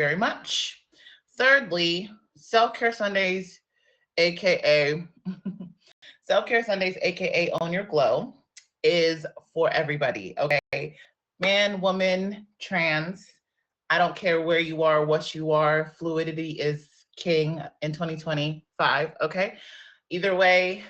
very much. Thirdly, Self-Care Sundays, aka Self-Care Sundays, aka Own Your Glow, is for everybody, okay? Man, woman, trans, I don't care where you are, what you are, fluidity is king in 2025, okay? Either way,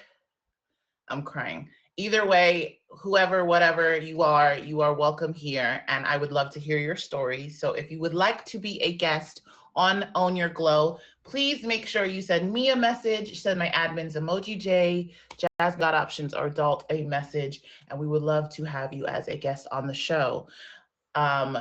I'm crying. Either way, whoever, whatever you are welcome here. And I would love to hear your story. So if you would like to be a guest on Own Your Glow, please make sure you send me a message, send my admins Emoji J, Jazz God Options, or Adult a message. And we would love to have you as a guest on the show. Um,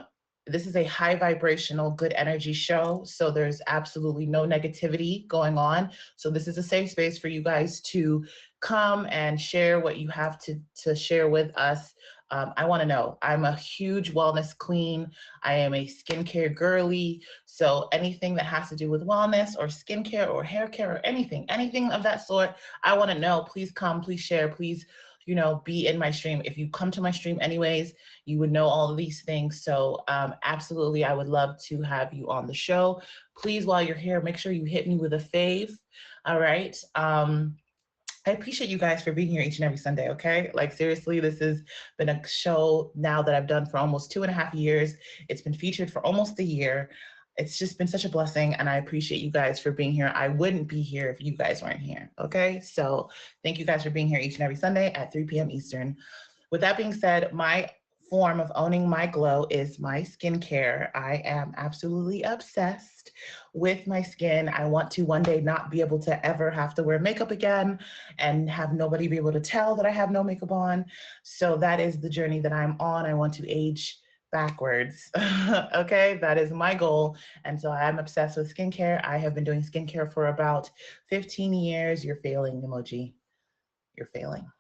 this is a high vibrational, good energy show. So there's absolutely no negativity going on. So this is a safe space for you guys to come and share what you have to share with us. I want to know. I'm a huge wellness queen. I am a skincare girly. So anything that has to do with wellness or skincare or hair care or anything of that sort, I want to know. Please come, please share, please, be in my stream. If you come to my stream anyways, you would know all of these things. So absolutely, I would love to have you on the show. Please, while you're here, make sure you hit me with a fave. All right. I appreciate you guys for being here each and every Sunday, okay? Like, seriously, this has been a show now that I've done for almost 2.5 years. It's been featured for almost a year. It's just been such a blessing, and I appreciate you guys for being here. I wouldn't be here if you guys weren't here, okay? So thank you guys for being here each and every Sunday at 3 p.m. Eastern. With that being said, my form of owning my glow is my skincare. I am absolutely obsessed with my skin. I want to one day not be able to ever have to wear makeup again and have nobody be able to tell that I have no makeup on. So that is the journey that I'm on. I want to age backwards. Okay, that is my goal. And so I'm obsessed with skincare. I have been doing skincare for about 15 years. You're failing, emoji. You're failing.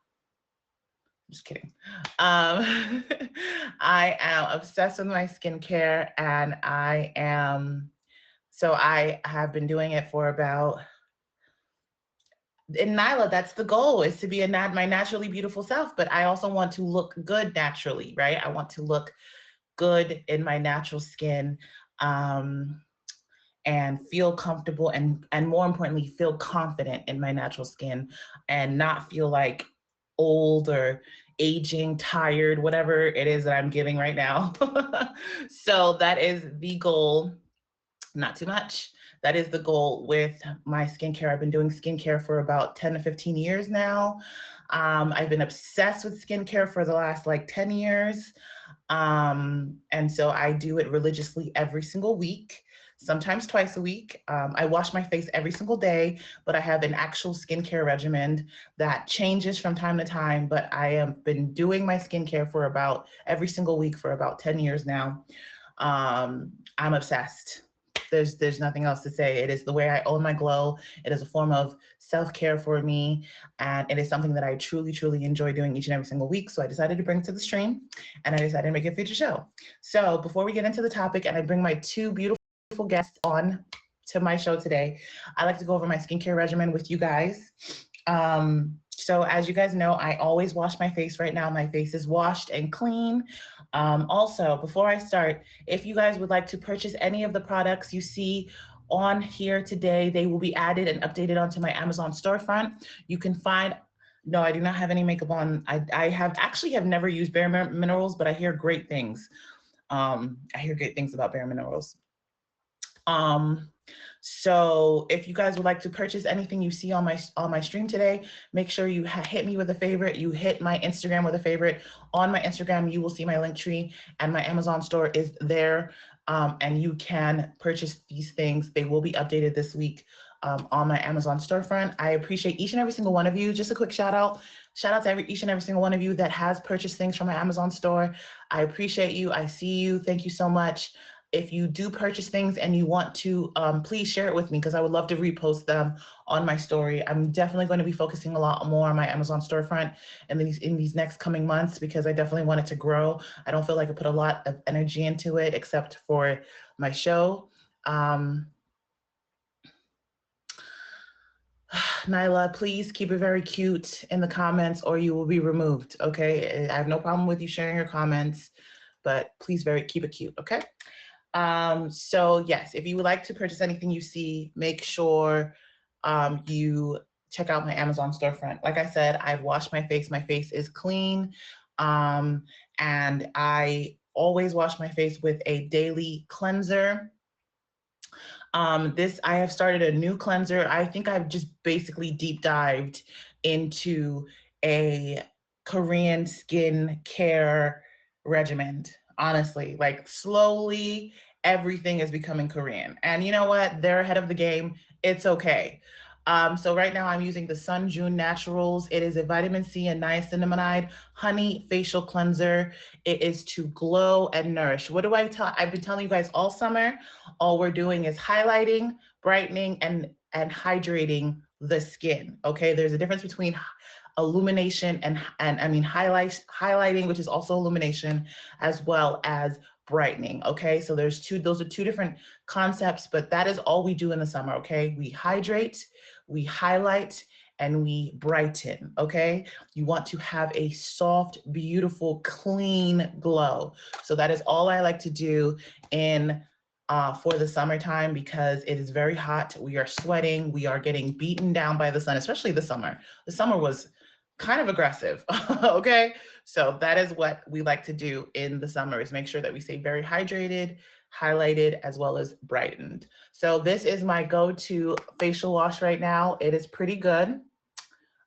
Just kidding. I am obsessed with my skincare, and I have been doing it for about, in Nyla, that's the goal, is to be my naturally beautiful self, but I also want to look good naturally, right? I want to look good in my natural skin, and feel comfortable and more importantly, feel confident in my natural skin and not feel like old or aging, tired, whatever it is that I'm giving right now. So that is the goal. Not too much. That is the goal with my skincare. I've been doing skincare for about 10 to 15 years now. I've been obsessed with skincare for the last 10 years. And so I do it religiously every single week, sometimes twice a week. I wash my face every single day, but I have an actual skincare regimen that changes from time to time, but I have been doing my skincare for about every single week for about 10 years now. I'm obsessed. There's nothing else to say. It is the way I own my glow. It is a form of self-care for me, and it is something that I truly, truly enjoy doing each and every single week. So I decided to bring it to the stream, and I decided to make it a feature show. So before we get into the topic and I bring my two beautiful guests on to my show today, I like to go over my skincare regimen with you guys. So as you guys know, I always wash my face. Right now, my face is washed and clean. Also, before I start, if you guys would like to purchase any of the products you see on here today, they will be added and updated onto my Amazon storefront. You can find, no, I do not have any makeup on. I have never used Bare Minerals, but I hear great things. I hear great things about Bare Minerals. So if you guys would like to purchase anything you see on my stream today, make sure you hit me with a favorite. You hit my Instagram with a favorite. On my Instagram, you will see my link tree, and my Amazon store is there. And you can purchase these things. They will be updated this week on my Amazon storefront. I appreciate each and every single one of you. Just a quick shout out. Shout out to each and every single one of you that has purchased things from my Amazon store. I appreciate you. I see you. Thank you so much. If you do purchase things and you want to, please share it with me, because I would love to repost them on my story. I'm definitely going to be focusing a lot more on my Amazon storefront in these next coming months, because I definitely want it to grow. I don't feel like I put a lot of energy into it except for my show. Nyla, please keep it very cute in the comments or you will be removed, okay? I have no problem with you sharing your comments, but please keep it cute, okay? So yes, if you would like to purchase anything you see, make sure you check out my Amazon storefront. Like I said, I've washed my face. My face is clean. And I always wash my face with a daily cleanser. I have started a new cleanser. I think I've just basically deep dived into a Korean skin care regimen. Honestly, like slowly everything is becoming Korean. And you know what? They're ahead of the game. It's okay. So right now I'm using the Sun June Naturals. It is a vitamin C and niacinamide honey facial cleanser. It is to glow and nourish. What do I tell? I've been telling you guys all summer. All we're doing is highlighting, brightening, and hydrating the skin. Okay, there's a difference between illumination and I mean highlighting, which is also illumination, as well as brightening. Okay, so those are two different concepts, but that is all we do in the summer. Okay, we hydrate, we highlight, and we brighten. Okay, you want to have a soft, beautiful, clean glow. So that is all I like to do in for the summertime, because it is very hot. We are sweating. We are getting beaten down by the sun, especially the summer. The summer was kind of aggressive. Okay, so that is what we like to do in the summer, is make sure that we stay very hydrated, highlighted, as well as brightened. So this is my go-to facial wash right now. It is pretty good. I'm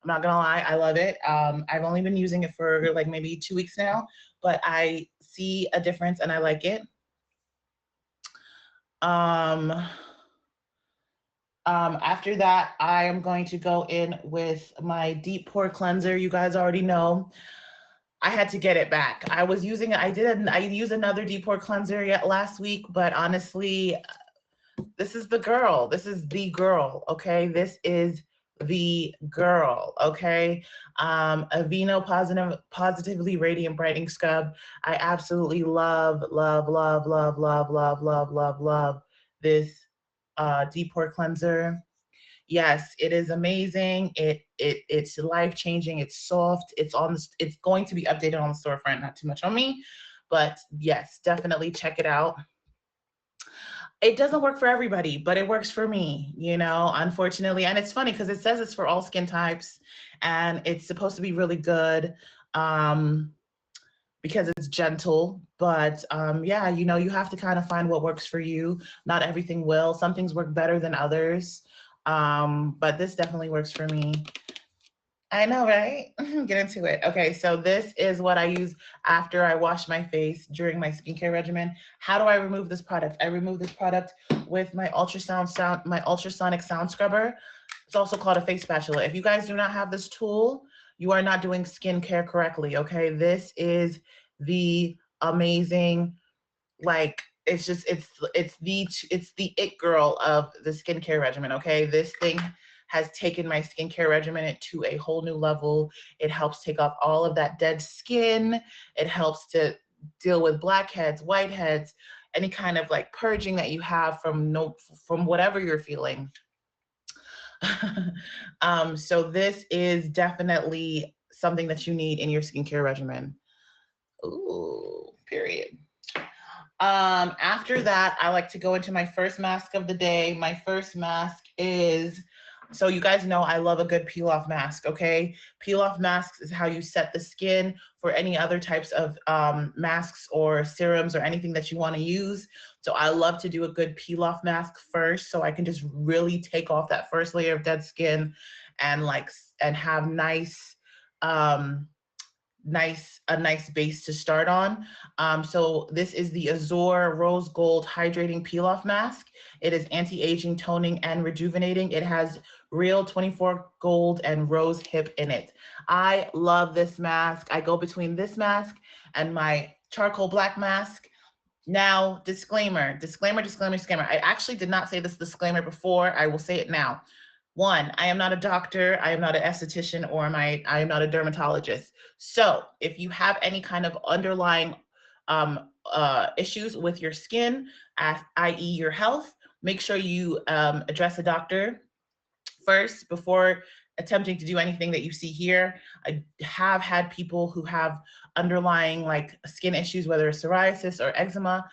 not gonna lie, I love it. I've only been using it for like maybe 2 weeks now, but I see a difference and I like it. After that, I am going to go in with my deep pore cleanser. You guys already know I had to get it back. I was using it. I used another deep pore cleanser yet last week, but honestly, this is the girl. This is the girl. Okay, this is the girl. Okay, Aveeno Positively Radiant Brightening Scrub. I absolutely love, love, love, love, love, love, love, love, love this deep pore cleanser. Yes, it is amazing. It's life changing. It's soft. It's going to be updated on the storefront. Not too much on me, but yes, definitely check it out. It doesn't work for everybody, but it works for me, unfortunately. And it's funny because it says it's for all skin types and it's supposed to be really good. Because it's gentle, but yeah, you have to kind of find what works for you. Not everything will. Some things work better than others, but this definitely works for me. I know, right? Get into it. Okay, so this is what I use after I wash my face during my skincare regimen. How do I remove this product? I remove this product with my ultrasonic sound scrubber. It's also called a face spatula. If you guys do not have this tool, you are not doing skincare correctly, okay? This is the amazing, like, it's the it girl of the skincare regimen, okay? This thing has taken my skincare regimen to a whole new level. It helps take off all of that dead skin. It helps to deal with blackheads, whiteheads, any kind of like purging that you have from whatever you're feeling. So this is definitely something that you need in your skincare regimen. Ooh, period. After that, I like to go into my first mask of the day. My first mask is, so you guys know I love a good peel-off mask, okay? Peel-off masks is how you set the skin for any other types of masks or serums or anything that you want to use. So I love to do a good peel-off mask first, so I can just really take off that first layer of dead skin and have a nice base to start on. So this is the Azure Rose Gold Hydrating Peel Off Mask. It is anti-aging, toning, and rejuvenating. It has real 24 gold and rose hip in it. I love this mask. I go between this mask and my charcoal black mask. Now, disclaimer. I actually did not say this disclaimer before. I will say it now. One, I am not a doctor, I am not an esthetician, or I am not a dermatologist. So if you have any kind of underlying issues with your skin, i.e. your health, make sure you address a doctor first before attempting to do anything that you see here. I have had people who have underlying like skin issues, whether it's psoriasis or eczema.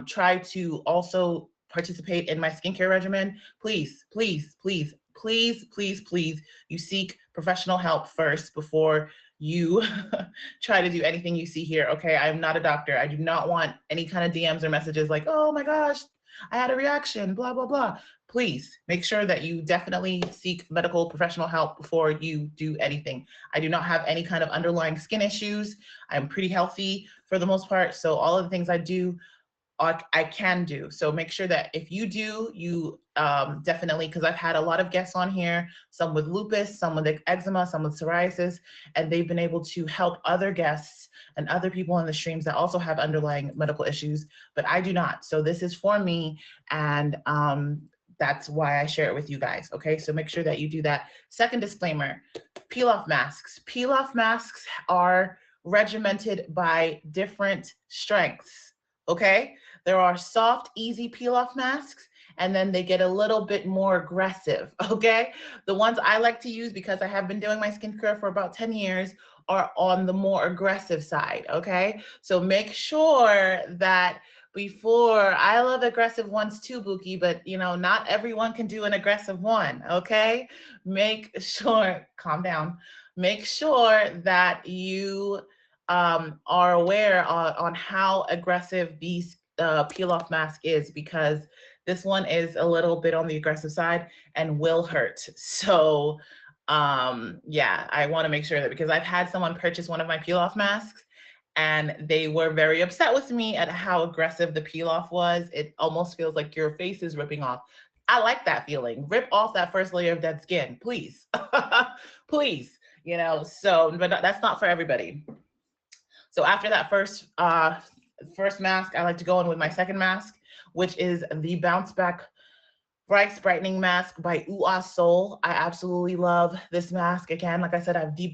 try to also participate in my skincare regimen, please, please, please, please, please, please, you seek professional help first before you try to do anything you see here. Okay, I'm not a doctor. I do not want any kind of DMs or messages like, oh my gosh, I had a reaction, blah, blah, blah. Please make sure that you definitely seek medical professional help before you do anything. I do not have any kind of underlying skin issues. I'm pretty healthy for the most part. So all of the things I do, I can do. So make sure that if you do, you definitely, because I've had a lot of guests on here, some with lupus, some with eczema, some with psoriasis, and they've been able to help other guests and other people in the streams that also have underlying medical issues, but I do not. So this is for me, and that's why I share it with you guys, okay? So make sure that you do that. Second disclaimer, peel-off masks. Peel-off masks are regimented by different strengths, okay? There are soft, easy peel-off masks, and then they get a little bit more aggressive, okay? The ones I like to use, because I have been doing my skincare for about 10 years, are on the more aggressive side, okay? So make sure that before, I love aggressive ones too, Buki, but you know, not everyone can do an aggressive one, okay? Make sure, calm down. Make sure that you are aware on how aggressive these peel-off mask is, because this one is a little bit on the aggressive side and will hurt. So yeah, I want to make sure that, because I've had someone purchase one of my peel-off masks and they were very upset with me at how aggressive the peel-off was. It almost feels like your face is ripping off. I like that feeling. Rip off that first layer of dead skin, please. Please, you know, so, but that's not for everybody. So after that first mask, I like to go in with my second mask, which is the Bounce Back Bright Brightening Mask by Ooh Soul. I absolutely love this mask. Again, like I said, I've deep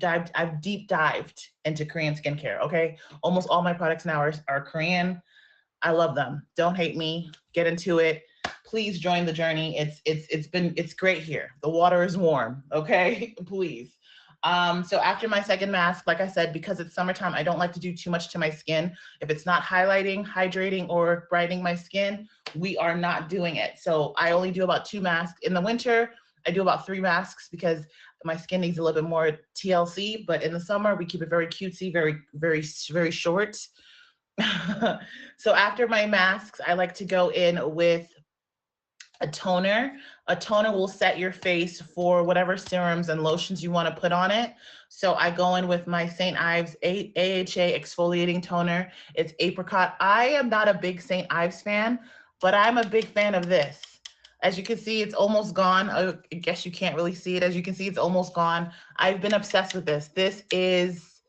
dived into Korean skincare, okay? Almost all my products now are Korean. I love them. Don't hate me. Get into it. Please join the journey. It's great here. The water is warm, okay? Please. So after my second mask, like I said, because it's summertime, I don't like to do too much to my skin. If it's not highlighting, hydrating, or brightening my skin, we are not doing it. So I only do about 2 masks. In the winter, I do about 3 masks because my skin needs a little bit more TLC, but in the summer, we keep it very cutesy, very, very, very short. So after my masks, I like to go in with a toner. A toner will set your face for whatever serums and lotions you want to put on it. So I go in with my St. Ives AHA exfoliating toner. It's apricot. I am not a big St. Ives fan, but I'm a big fan of this. As you can see, it's almost gone. I guess you can't really see it. As you can see, it's almost gone. I've been obsessed with this. This is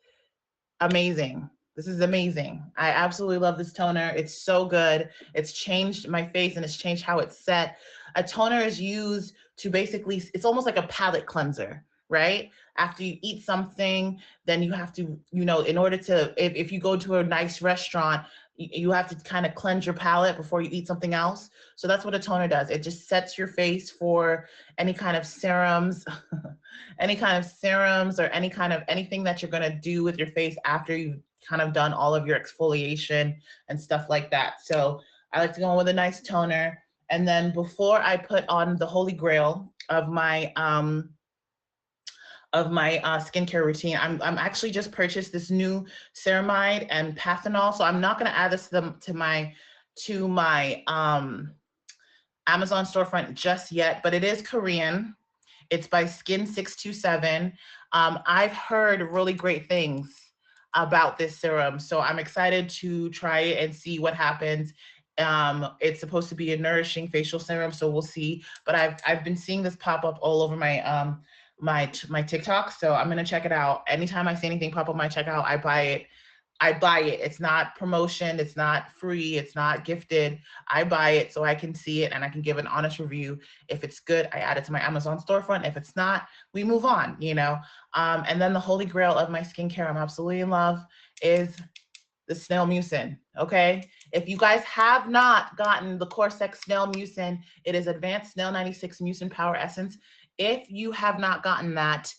amazing. This is amazing. I absolutely love this toner. It's so good. It's changed my face and it's changed how it's set. A toner is used to basically, it's almost like a palate cleanser, right? After you eat something, then you have to, you know, in order to, if you go to a nice restaurant, you have to kind of cleanse your palate before you eat something else. So that's what a toner does. It just sets your face for any kind of serums, any kind of serums or any kind of anything that you're going to do with your face after you've kind of done all of your exfoliation and stuff like that. So I like to go in with a nice toner. And then before I put on the holy grail of my skincare routine, I'm actually just purchased this new ceramide and Pathanol. So I'm not going to add this to my Amazon storefront just yet, but it is Korean. It's by Skin 627. I've heard really great things about this serum, so I'm excited to try it and see what happens. It's supposed to be a nourishing facial serum, so we'll see. But I've been seeing this pop up all over my my TikTok, so I'm gonna check it out. Anytime I see anything pop up my checkout, I buy it. I buy it. It's not promotion. It's not free. It's not gifted. I buy it so I can see it and I can give an honest review. If it's good, I add it to my Amazon storefront. If it's not, we move on, you know. And then the holy grail of my skincare I'm absolutely in love is the snail mucin, okay? If you guys have not gotten the Corsex snail mucin, it is Advanced Snail 96 Mucin Power Essence. If you have not gotten that,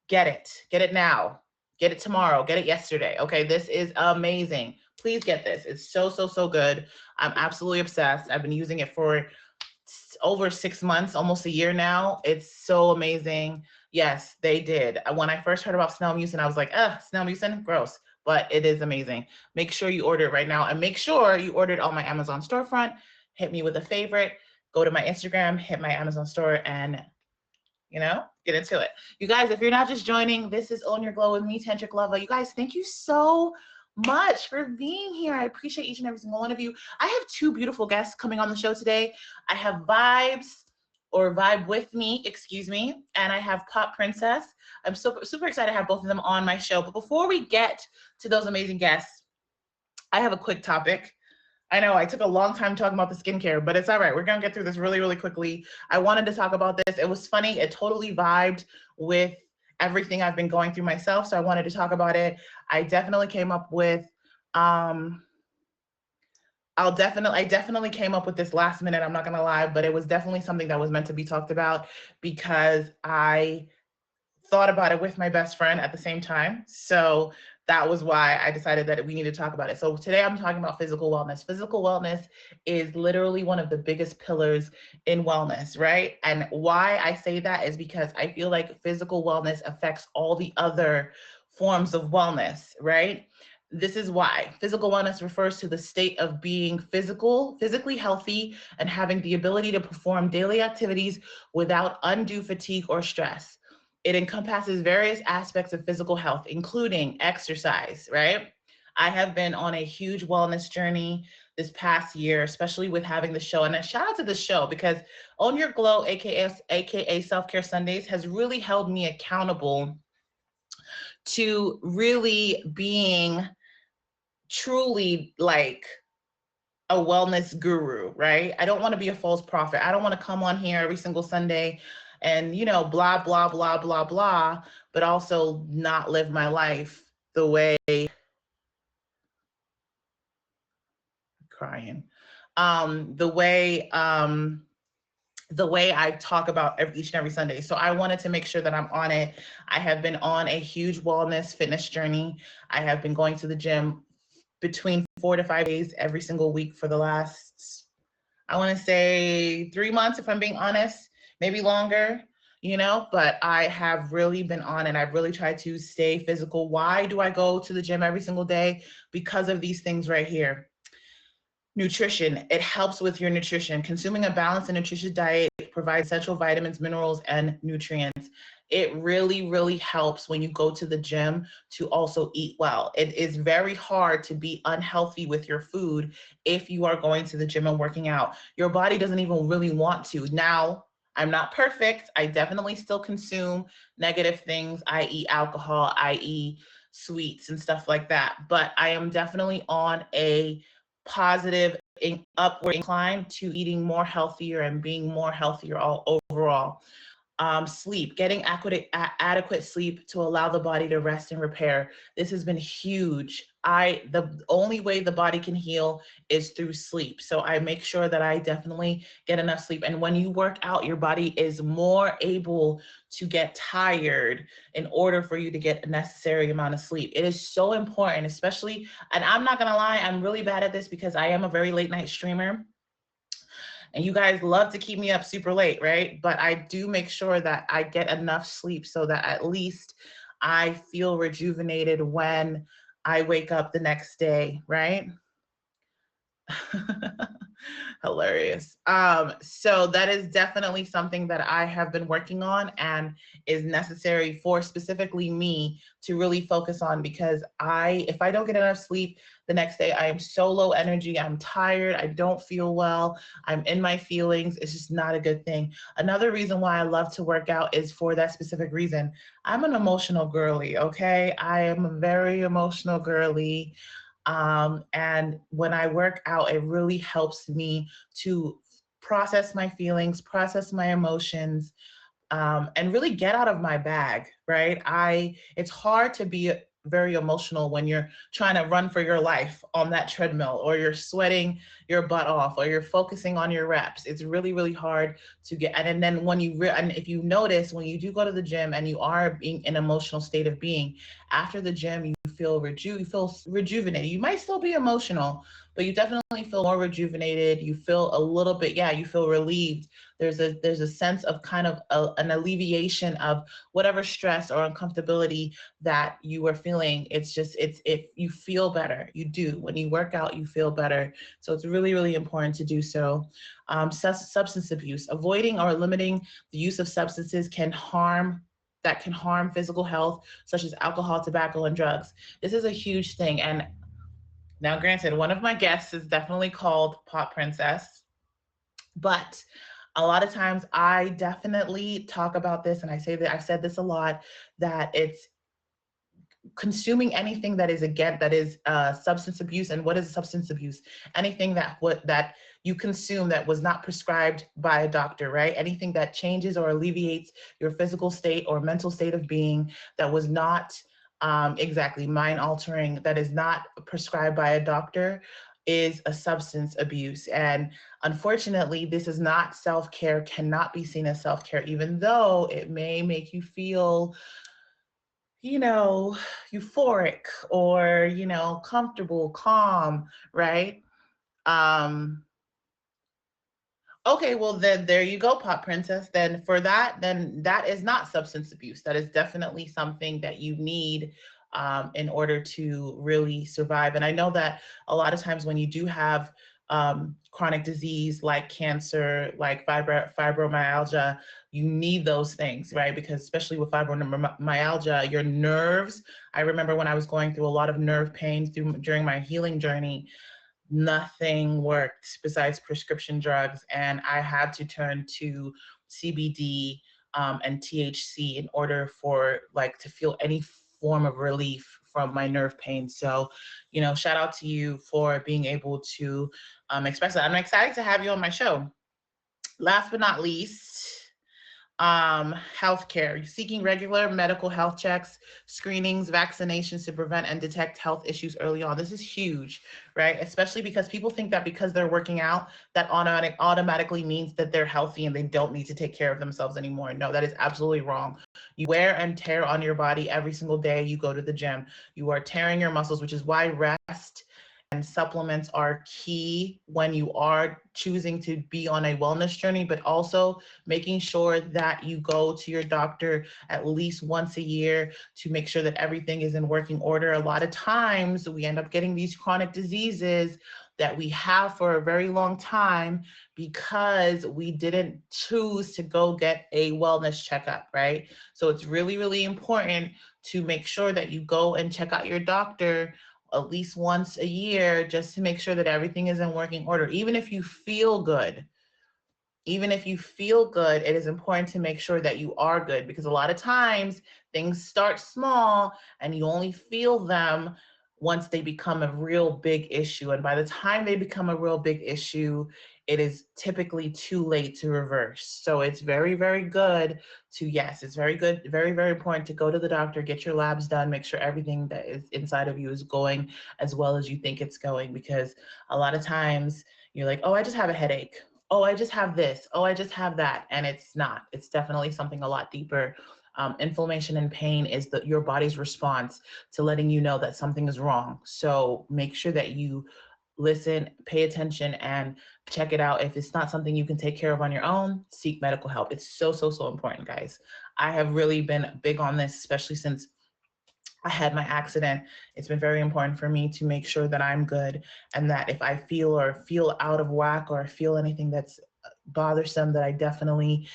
get it. Get it now. Get it tomorrow. Get it yesterday. Okay, this is amazing. Please get this. It's so, so, so good. I'm absolutely obsessed. I've been using it for over 6 months, almost a year now. It's so amazing. Yes, they did. When I first heard about Snell Mucin, I was like, Snell Mucin, gross. But it is amazing. Make sure you order it right now, and make sure you order it on my Amazon storefront. Hit me with a favorite. Go to my Instagram, hit my Amazon store, and get into it. You guys, if you're not just joining, this is Own Your Glow with me, Tantric Lava. You guys, thank you so much for being here. I appreciate each and every single one of you. I have 2 beautiful guests coming on the show today. I have Vibe with me, excuse me, and I have Pop Princess. I'm super, super excited to have both of them on my show. But before we get to those amazing guests, I have a quick topic. I know I took a long time talking about the skincare, but it's all right. We're going to get through this really, really quickly. I wanted to talk about this. It was funny. It totally vibed with everything I've been going through myself. So I wanted to talk about it. I definitely came up with, I definitely came up with this last minute. I'm not going to lie, but it was definitely something that was meant to be talked about because I thought about it with my best friend at the same time. So that was why I decided that we need to talk about it. So today I'm talking about physical wellness. Physical wellness is literally one of the biggest pillars in wellness, right? And why I say that is because I feel like physical wellness affects all the other forms of wellness, right? This is why. Physical wellness refers to the state of being physically healthy and having the ability to perform daily activities without undue fatigue or stress. It encompasses various aspects of physical health, including exercise, right? I have been on a huge wellness journey this past year, especially with having the show. And a shout out to the show because Own Your Glow, aka Self-Care Sundays, has really held me accountable to really being truly like a wellness guru, right? I don't want to be a false prophet. I don't want to come on here every single Sunday and, blah, blah, blah, blah, blah, but also not live my life the way crying, the way I talk about each and every Sunday. So I wanted to make sure that I'm on it. I have been on a huge wellness fitness journey. I have been going to the gym between 4 to 5 days every single week for the last, I want to say 3 months, if I'm being honest, maybe longer, but I have really been on and I've really tried to stay physical. Why do I go to the gym every single day? Because of these things right here. Nutrition, it helps with your nutrition. Consuming a balanced and nutritious diet provides essential vitamins, minerals, and nutrients. It really, really helps when you go to the gym to also eat well. It is very hard to be unhealthy with your food if you are going to the gym and working out. Your body doesn't even really want to. Now, I'm not perfect. I definitely still consume negative things, i.e. alcohol, i.e. sweets and stuff like that. But I am definitely on a positive upward incline to eating more healthier and being more healthier all overall. Sleep, getting adequate sleep to allow the body to rest and repair. This has been huge. The only way the body can heal is through sleep. So I make sure that I definitely get enough sleep. And when you work out, your body is more able to get tired in order for you to get a necessary amount of sleep. It is so important, especially, and I'm not gonna lie, I'm really bad at this because I am a very late night streamer. And you guys love to keep me up super late, right? But I do make sure that I get enough sleep so that at least I feel rejuvenated when I wake up the next day, right? Hilarious. So that is definitely something that I have been working on and is necessary for specifically me to really focus on, because if I don't get enough sleep the next day, I am so low energy, I'm tired, I don't feel well, I'm in my feelings. It's just not a good thing. Another reason why I love to work out is for that specific reason. I'm an emotional girly, okay? I am a very emotional girly. And when I work out, it really helps me to process my feelings, process my emotions, and really get out of my bag, right? It's hard to be very emotional when you're trying to run for your life on that treadmill, or you're sweating your butt off, or you're focusing on your reps. It's really, really hard to get. And then when and if you notice, when you do go to the gym and you are being in an emotional state of being, after the gym, you feel rejuvenated. You might still be emotional, but you definitely feel more rejuvenated. You feel a little bit, yeah, you feel relieved. There's a sense of kind of an alleviation of whatever stress or uncomfortability that you were feeling. If you feel better. You do. When you work out, you feel better. So it's really, really important to do so. Substance abuse. Avoiding or limiting the use of substances can harm physical health, such as alcohol, tobacco, and drugs. This is a huge thing. And now, granted, one of my guests is definitely called Pop Princess, but a lot of times I definitely talk about this, and I've said this a lot, that it's consuming anything that is substance abuse. And what is substance abuse? Anything that you consume that was not prescribed by a doctor, right? Anything that changes or alleviates your physical state or mental state of being, that was not exactly mind altering, that is not prescribed by a doctor, is a substance abuse. And unfortunately, this is not self-care, cannot be seen as self-care, even though it may make you feel, euphoric, or, comfortable, calm, right? Um, okay, well then there you go, Pop Princess. Then that is not substance abuse. That is definitely something that you need in order to really survive. And I know that a lot of times when you do have chronic disease like cancer, like fibromyalgia, you need those things, right? Because especially with fibromyalgia, your nerves. I remember when I was going through a lot of nerve pains during my healing journey, nothing worked besides prescription drugs, and I had to turn to CBD and THC in order for to feel any form of relief from my nerve pain. So, shout out to you for being able to express that. I'm excited to have you on my show. Last but not least, healthcare, seeking regular medical health checks, screenings, vaccinations to prevent and detect health issues early on. This is huge, right? Especially because people think that because they're working out, that automatically means that they're healthy and they don't need to take care of themselves anymore. No, that is absolutely wrong. You wear and tear on your body every single day you go to the gym. You are tearing your muscles, which is why rest and supplements are key when you are choosing to be on a wellness journey, but also making sure that you go to your doctor at least once a year to make sure that everything is in working order. A lot of times we end up getting these chronic diseases that we have for a very long time because we didn't choose to go get a wellness checkup, right? So it's really, really important to make sure that you go and check out your doctor at least once a year, just to make sure that everything is in working order. Even if you feel good, it is important to make sure that you are good, because a lot of times things start small and you only feel them once they become a real big issue. And by the time they become a real big issue, it is typically too late to reverse. So it's very, very good it's very good, very, very important to go to the doctor, get your labs done, make sure everything that is inside of you is going as well as you think it's going. Because a lot of times you're like, oh, I just have a headache. Oh, I just have this. Oh, I just have that. And it's not. It's definitely something a lot deeper. Inflammation and pain is your body's response to letting you know that something is wrong. So make sure that you listen, pay attention, and check it out. If it's not something you can take care of on your own, seek medical help. It's so, so, so important, guys. I have really been big on this, especially since I had my accident. It's been very important for me to make sure that I'm good, and that if I feel out of whack or feel anything that's bothersome, that I definitely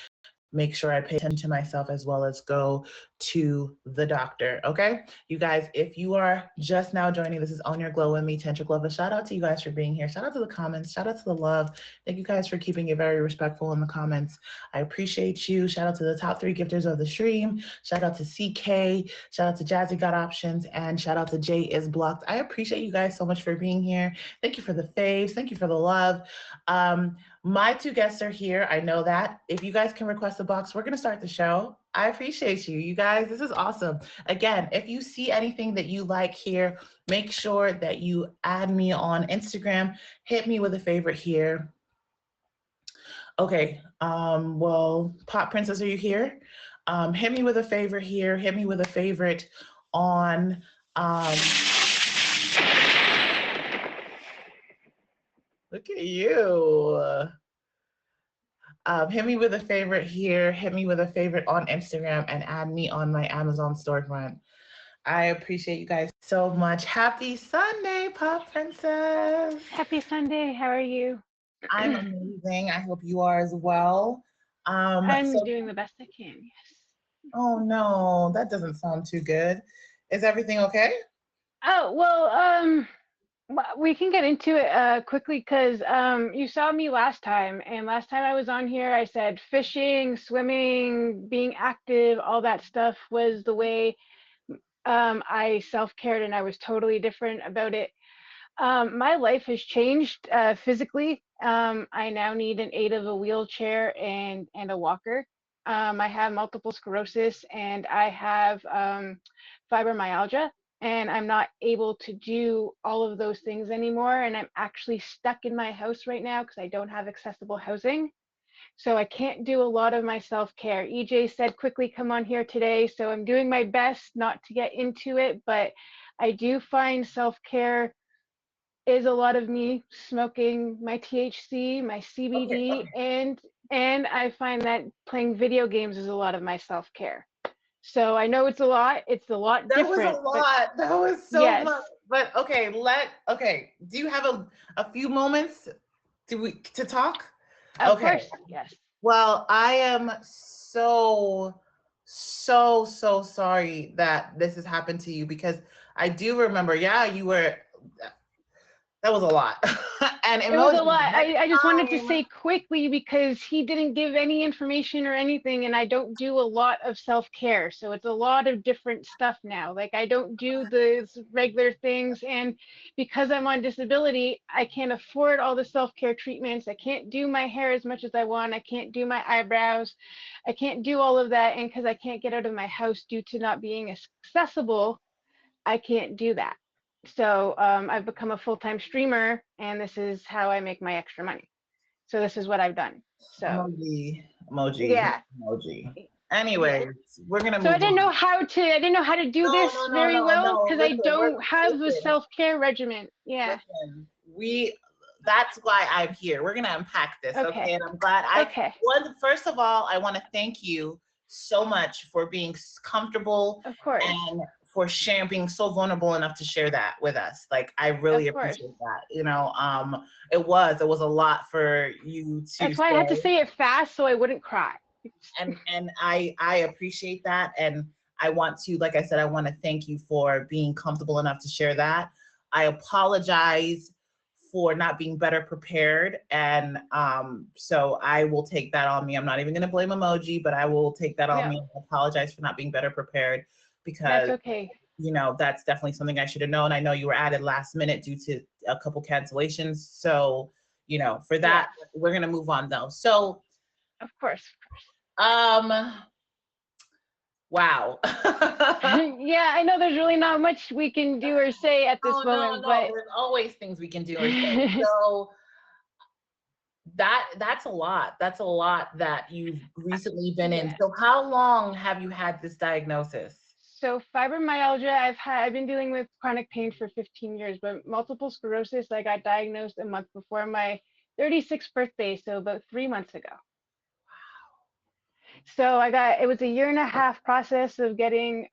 make sure I pay attention to myself as well as go to the doctor. Okay, you guys, if you are just now joining, this is Own Your Glow with me, Tantric Lova. Shout out to you guys for being here. Shout out to the comments. Shout out to the love. Thank you guys for keeping it very respectful in the comments. I appreciate you. Shout out to the top 3 gifters of the stream. Shout out to CK. Shout out to Jazzy Got Options. And shout out to Jay Is Blocked. I appreciate you guys so much for being here. Thank you for the faves. Thank you for the love. My 2 guests are here. I know that. If you guys can request a box, we're going to start the show. I appreciate you. You guys, this is awesome. Again, if you see anything that you like here, make sure that you add me on Instagram. Hit me with a favorite here. Okay. Well, Pop Princess, are you here? Hit me with a favorite here. Hit me with a favorite on look at you. Hit me with a favorite here. Hit me with a favorite on Instagram and add me on my Amazon storefront. I appreciate you guys so much. Happy Sunday, Pop Princess. Happy Sunday. How are you? I'm amazing. I hope you are as well. I'm So, doing the best I can, yes. oh no, that doesn't sound too good. Is everything okay? Oh, well, we can get into it quickly because you saw me last time, and last time I was on here, I said fishing, swimming, being active, all that stuff was the way I self-cared, and I was totally different about it. My life has changed physically. I now need an aid of a wheelchair and a walker. I have multiple sclerosis and I have fibromyalgia, and I'm not able to do all of those things anymore. And I'm actually stuck in my house right now because I don't have accessible housing. So I can't do a lot of my self-care. EJ said quickly come on here today, so I'm doing my best not to get into it, but I do find self-care is a lot of me smoking my THC, my Okay, CBD, okay. and I find that playing video games is a lot of my self-care. So I know it's a lot. It's a lot That was a different, but lot. That was so yes, much. But okay, okay. Do you have a few moments to talk? of Okay. course, yes. Well, I am so sorry that this has happened to you because I do remember, yeah, you were, that was a lot. And It was a emoji, lot. next I just wanted to time. say quickly because he didn't give any information or anything, and I don't do a lot of self-care. So it's a lot of different stuff now. Like I don't do the regular things, and because I'm on disability, I can't afford all the self-care treatments. I can't do my hair as much as I want. I can't do my eyebrows. I can't do all of that, and because I can't get out of my house due to not being accessible, I can't do that. So I've become a full-time streamer, and this is how I make my extra money. So this is what I've done. So Emoji, emoji, yeah, emoji. yeah. Anyways, we're gonna So move on. I didn't know how to do No, this no, no, very no, well no. because I don't have a Listen, self-care regimen. Yeah. listen. That's why I'm here. We're gonna unpack this, Okay. okay? And I'm glad Okay. first of all, I want to thank you so much for being comfortable Of course. and for sharing, being so vulnerable enough to share that with us. Like, I Of really course. appreciate that. It was a lot for you to That's why I had to say, say it fast so I wouldn't cry. and I appreciate that. And I want to, like I said, I want to thank you for being comfortable enough to share that. I apologize for not being better prepared, and so I will take that on me. I'm not even going to blame emoji, but I will take that on No, me. I apologize for not being better prepared that's because okay. that's definitely something I should have known. I know you were added last minute due to a couple cancellations, so for Yes, that we're going to move on though. So of course. um wow. Yeah, I know there's really not much we can do or say at this Oh no, moment, no, but there's always things we can do or say. So that's a lot. That's a lot that you've recently been in. yeah. So how long have you had this diagnosis? So fibromyalgia, I've been dealing with chronic pain for 15 years, but multiple sclerosis, I got diagnosed a month before my 36th birthday, so about 3 months ago. So it was a year and a half process of getting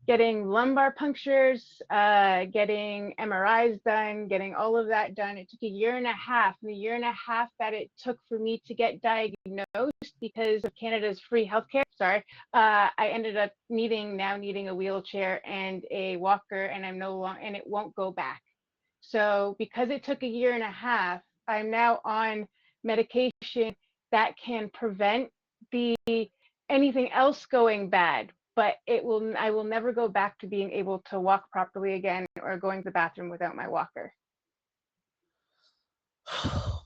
lumbar punctures, getting MRIs done, getting all of that done. It took a year and a half. And the year and a half that it took for me to get diagnosed because of Canada's free healthcare, I ended up needing a wheelchair and a walker, and I'm no longer, and it won't go back. So because it took a year and a half, I'm now on medication that can prevent the anything else going bad, but I will never go back to being able to walk properly again or going to the bathroom without my walker.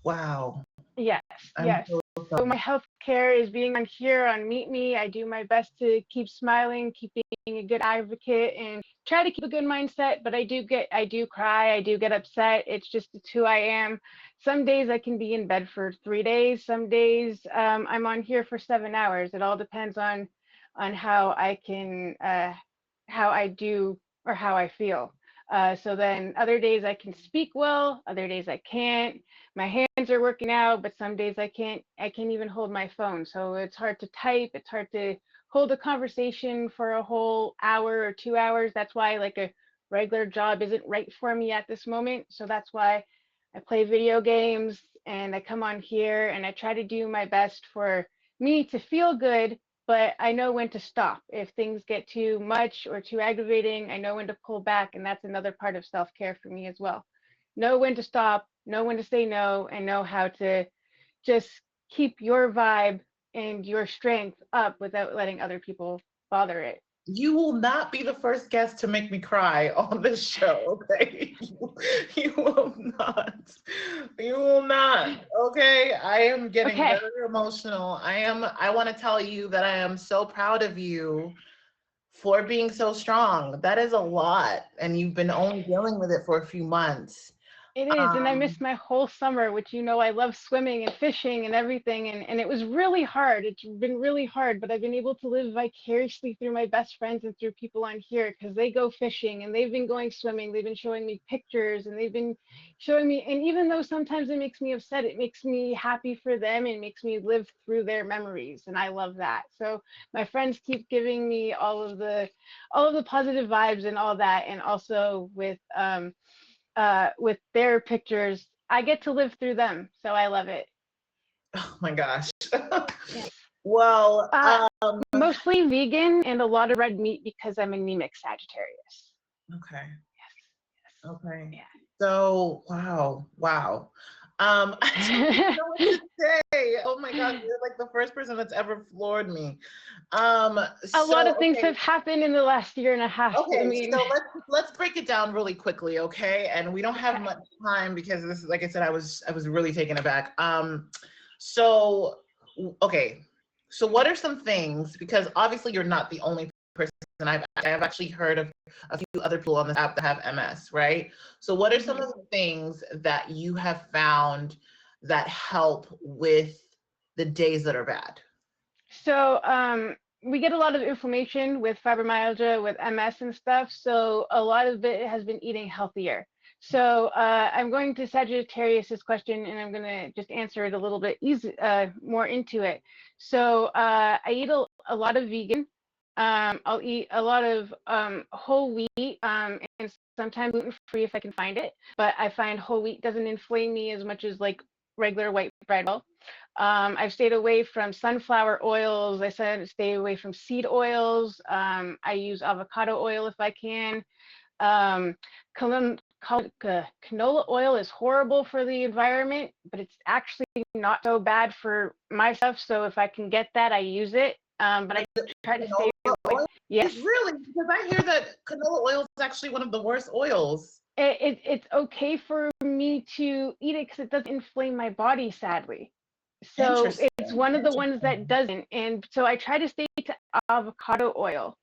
Wow. Yes, I'm yes. so So my health care is being on here on Meet Me. I do my best to keep smiling, keep being a good advocate, and try to keep a good mindset. But I do cry, I do get upset. It's who I am. Some days I can be in bed for 3 days. Some days I'm on here for 7 hours. It all depends on how how I do or how I feel. So then other days I can speak well, other days I can't. My hands are working out, but some days I can't even hold my phone. So it's hard to type, it's hard to hold a conversation for a whole hour or 2 hours. That's why like a regular job isn't right for me at this moment. So that's why I play video games and I come on here and I try to do my best for me to feel good, but I know when to stop. If things get too much or too aggravating, I know when to pull back, and that's another part of self-care for me as well. Know when to stop, know when to say no, and know how to just keep your vibe and your strength up without letting other people bother it. You will not be the first guest to make me cry on this show, okay? You will not. You will not. Okay? I am getting Okay. very emotional. I want to tell you that I am so proud of you for being so strong. That is a lot. And you've been only dealing with it for a few months. It is, and I Um, missed my whole summer, which I love swimming and fishing and everything, and it was really hard. It's been really hard, but I've been able to live vicariously through my best friends and through people on here because they go fishing and they've been going swimming. They've been showing me pictures and they've been showing me, and even though sometimes it makes me upset, it makes me happy for them and makes me live through their memories, and I love that. So my friends keep giving me all of the positive vibes and all that, and also with their pictures, I get to live through them, so I love it. oh my gosh. Yes. Well, Uh, Mostly vegan and a lot of red meat because I'm anemic Sagittarius. okay. Yes. Okay. Yes. So, wow. I don't even Yeah. know what to say. Oh my God, you're like the first person that's ever floored me. Um, A lot so of things okay, have happened in the last year and a half. I okay, mean, so let's break it down really quickly, okay? And we don't have okay. much time because this is, like I said, I was really taken aback. So okay, so what are some things, because obviously you're not the only person. I've actually heard of a few other people on this app that have MS, right? So what are some Mhm. of the things that you have found that help with the days that are bad? So, we get a lot of inflammation with fibromyalgia, with MS and stuff. So a lot of it has been eating healthier. So I'm going to Sagittarius's question, and I'm going to just answer it a little bit more into it. So I eat a lot of vegan. I'll eat a lot of whole wheat and sometimes gluten free if I can find it. But I find whole wheat doesn't inflame me as much as like regular white bread will. I've stayed away from sunflower oils. I said stay away from seed oils. I use avocado oil if I can. Um, canola oil is horrible for the environment, but it's actually not so bad for my stuff. So if I can get that, I use it. But I try to stay Canola away. oil? Yes, Really? Because I hear that canola oil is actually one of the worst oils. it's okay for me to eat it because it doesn't inflame my body, sadly. So Interesting. it's one of the ones that Interesting. doesn't. And so I try to stay to avocado oil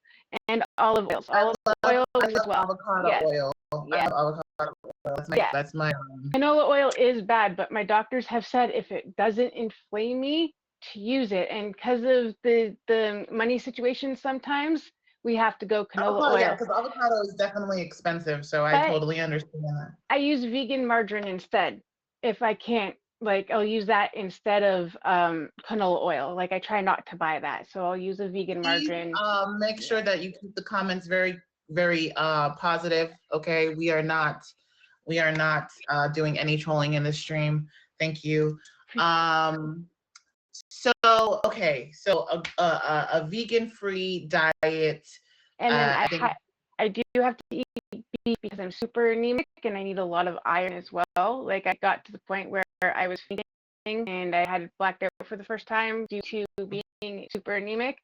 and olive oils. I Olive love oil I as love well. avocado Yes, oil. I yes, love avocado oil. yeah. That's my Canola oil is bad, but my doctors have said if it doesn't inflame me, to use it. And because of the money situation, sometimes we have to go canola avocado, yeah, oil. because avocado is definitely expensive, so I But totally understand that. I use vegan margarine instead if I can't. Like I'll use that instead of canola oil. Like I try not to buy that, so I'll use a vegan Please margarine. make Yeah. sure that you keep the comments very, very positive. Okay, we are not doing any trolling in this stream. Thank you. Um, so okay, so a vegan free diet. And then I think I do have to eat beef because I'm super anemic and I need a lot of iron as well. Like I got to the point where I was fainting and I had blacked out for the first time due to being super anemic.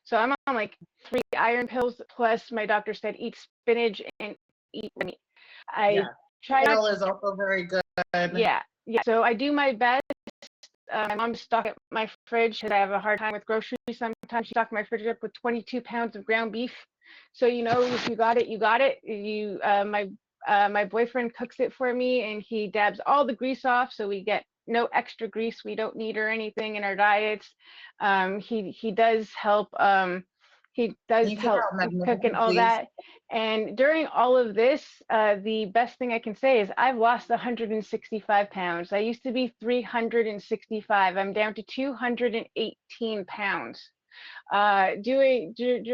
So I'm on like 3 iron pills plus my doctor said eat spinach and eat meat. I yeah, try not kale is also very good. yeah, yeah. So I do my best my mom stock at my fridge because I have a hard time with groceries. Sometimes she stocked my fridge up with 22 pounds of ground beef. So you know, if you got it, you got it. My boyfriend cooks it for me, and he dabs all the grease off, so we get no extra grease we don't need or anything in our diets. He does help. He does You came help out cook and magnificent, all please. that. And during all of this, the best thing I can say is I've lost 165 pounds. I used to be 365. I'm down to 218 pounds.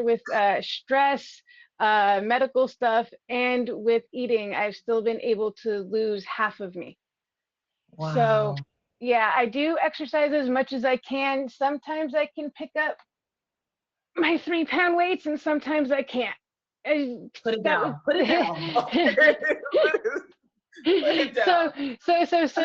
With stress, medical stuff, and with eating, I've still been able to lose half of me. So Wow. yeah, I do exercise as much as I can. Sometimes I can pick up my 3 pound weights, and sometimes I can't. Put it That was down. Put it down. Put it so down.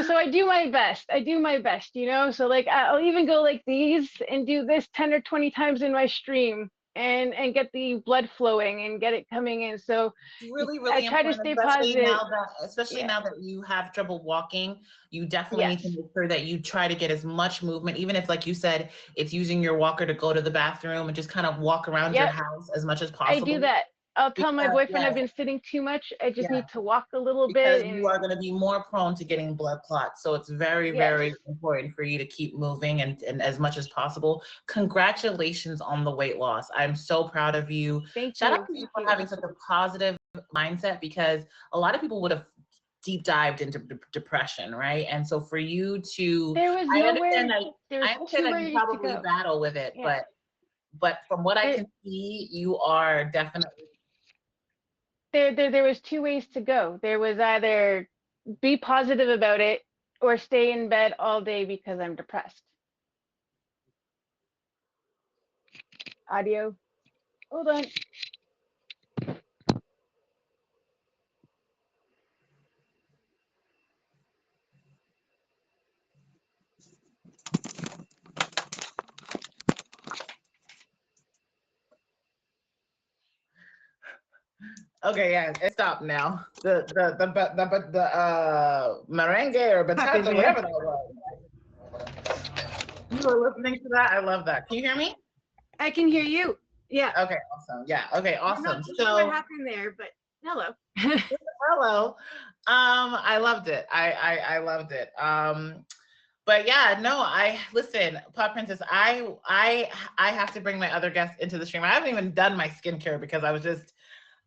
so I do my best. I do my best, you know. So like I'll even go like these and do this 10 or 20 times in my stream and get the blood flowing and get it coming in. So Really, I really try to important, stay positive. especially Yeah. now that you have trouble walking, you definitely need to Yes. make sure that you try to get as much movement, even if, like you said, it's using your walker to go to the bathroom and just kind of walk around your Yep. house as much as I do possible. that. I'll tell my Because boyfriend I've yes, been sitting too much. I just yeah, need to walk a little because bit you and are going to be more prone to getting blood clots. So it's very, yes. very important for you to keep moving and as much as possible. Congratulations on the weight loss. I'm so proud of you. Thank Shout out you. to you Thank for you. having such a positive mindset, because a lot of people would have deep dived into depression, right? And so for you to, There was I understand nowhere. that There I was understand two that you ways to probably go. battle with it, Yeah. but from what I There, can see, you are definitely. there was two ways to go. There was either be positive about it or stay in bed all day because I'm depressed. Audio. Hold on. Okay, yeah, it stopped now. The merengue or bachata, whatever that was. You were listening to that? I love that. Can you hear me? I can hear you. Yeah. Okay, awesome. Yeah, okay, I'm not awesome. sure So what happened there, but hello. hello. I loved it. I loved it. But yeah, no, I listen, Pop Princess, I have to bring my other guests into the stream. I haven't even done my skincare because I was just